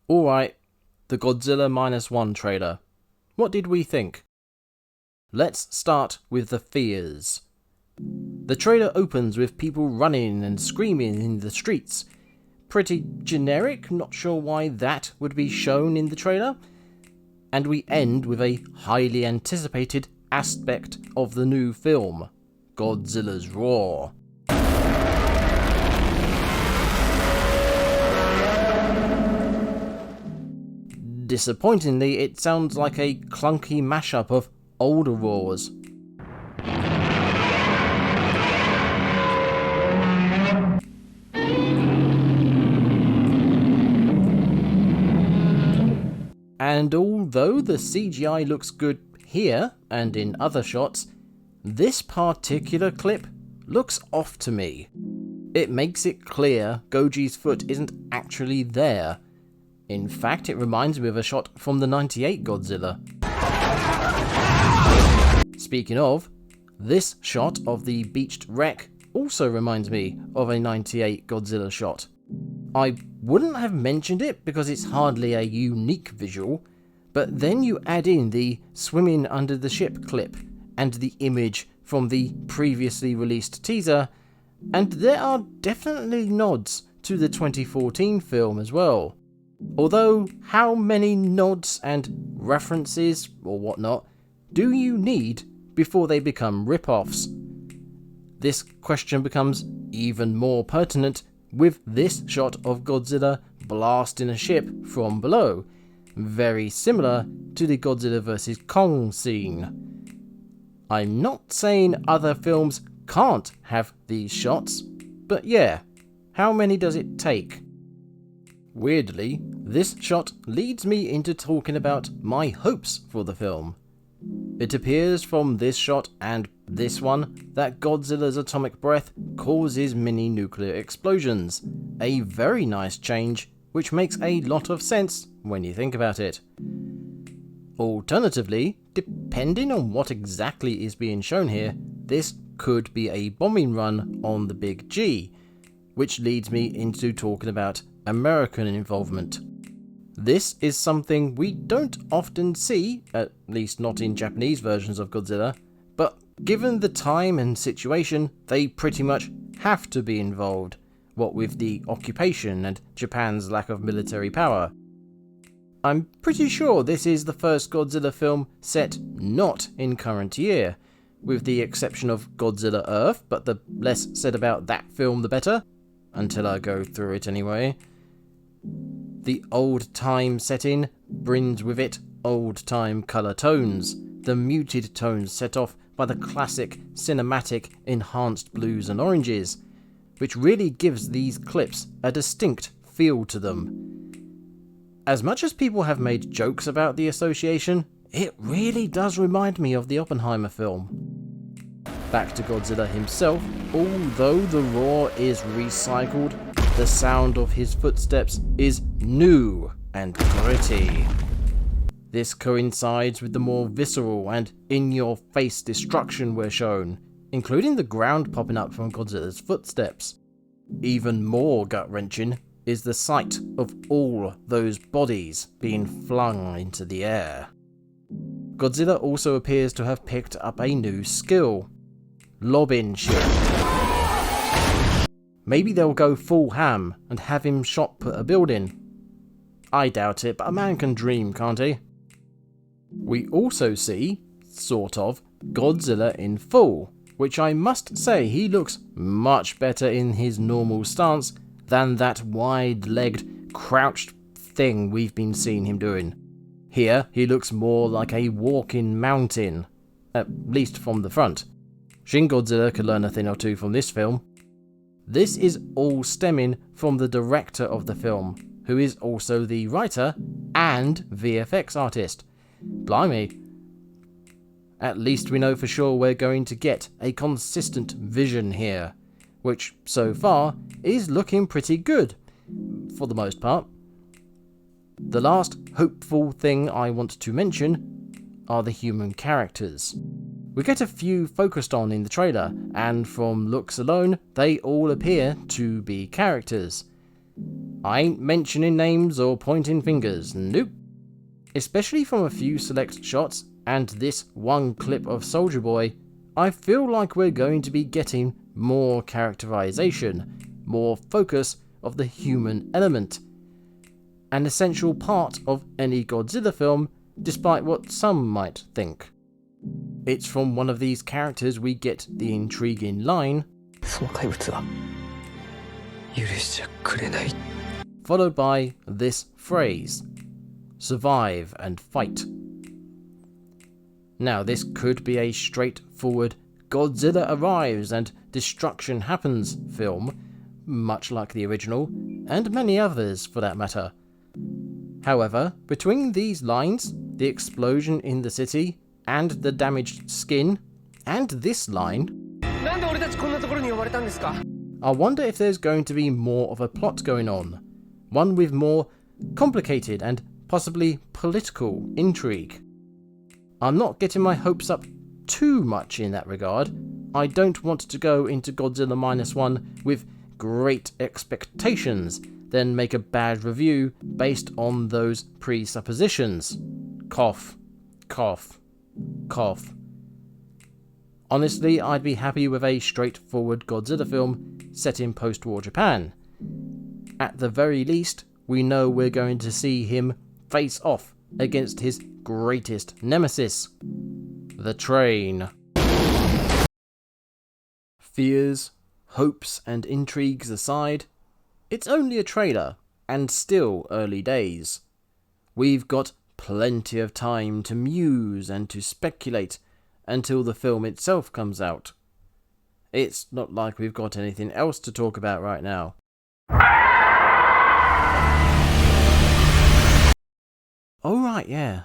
Alright, the Godzilla Minus One trailer. What did we think? Let's start with the fears. The trailer opens with people running and screaming in the streets. Pretty generic, not sure why that would be shown in the trailer. And we end with a highly anticipated aspect of the new film, Godzilla's roar. Disappointingly, it sounds like a clunky mashup of older roars. And although the CGI looks good here and in other shots, this particular clip looks off to me. It makes it clear Goji's foot isn't actually there. In fact, it reminds me of a shot from the '98 Godzilla. Speaking of, this shot of the beached wreck also reminds me of a '98 Godzilla shot. I wouldn't have mentioned it because it's hardly a unique visual, but then you add in the swimming under the ship clip and the image from the previously released teaser, and there are definitely nods to the 2014 film as well. Although, how many nods and references or whatnot do you need before they become rip-offs? This question becomes even more pertinent with this shot of Godzilla blasting a ship from below, very similar to the Godzilla vs. Kong scene. I'm not saying other films can't have these shots, but yeah, how many does it take? Weirdly, this shot leads me into talking about my hopes for the film. It appears from this shot and this one that Godzilla's atomic breath causes mini nuclear explosions, a very nice change which makes a lot of sense when you think about it. Alternatively, depending on what exactly is being shown here, this could be a bombing run on the Big G, which leads me into talking about American involvement. This is something we don't often see, at least not in Japanese versions of Godzilla, but given the time and situation, they pretty much have to be involved, what with the occupation and Japan's lack of military power. I'm pretty sure this is the first Godzilla film set not in current year, with the exception of Godzilla Earth, but the less said about that film the better, until I go through it anyway. The old-time setting brings with it old-time colour tones, the muted tones set off by the classic cinematic enhanced blues and oranges, which really gives these clips a distinct feel to them. As much as people have made jokes about the association, it really does remind me of the Oppenheimer film. Back to Godzilla himself, although the roar is recycled, the sound of his footsteps is new and gritty. This coincides with the more visceral and in-your-face destruction we're shown, including the ground popping up from Godzilla's footsteps. Even more gut-wrenching is the sight of all those bodies being flung into the air. Godzilla also appears to have picked up a new skill: lobbing shit. Maybe they'll go full ham and have him shot put a building. I doubt it, but a man can dream, can't he? We also see, sort of, Godzilla in full, which I must say he looks much better in his normal stance than that wide-legged, crouched thing we've been seeing him doing. Here, he looks more like a walking mountain, at least from the front. Shin Godzilla could learn a thing or two from this film. This is all stemming from the director of the film, who is also the writer and VFX artist. Blimey. At least we know for sure we're going to get a consistent vision here, which so far is looking pretty good, for the most part. The last hopeful thing I want to mention are the human characters. We get a few focused on in the trailer, and from looks alone, they all appear to be characters. I ain't mentioning names or pointing fingers, nope. Especially from a few select shots and this one clip of Soldier Boy, I feel like we're going to be getting more characterization, more focus of the human element. An essential part of any Godzilla film, despite what some might think. It's from one of these characters we get the intriguing line, followed by this phrase, survive and fight. Now this could be a straightforward Godzilla arrives and destruction happens film, much like the original, and many others for that matter. However, between these lines, the explosion in the city, and the damaged skin, and this line, I wonder if there's going to be more of a plot going on, one with more complicated and possibly political intrigue. I'm not getting my hopes up too much in that regard. I don't want to go into Godzilla Minus One with great expectations, then make a bad review based on those presuppositions. Cough, cough, cough. Honestly, I'd be happy with a straightforward Godzilla film set in post-war Japan. At the very least, we know we're going to see him face off against his greatest nemesis, the train. Fears, hopes and intrigues aside, it's only a trailer, and still early days. We've got plenty of time to muse and to speculate until the film itself comes out. It's not like we've got anything else to talk about right now. Oh right, yeah.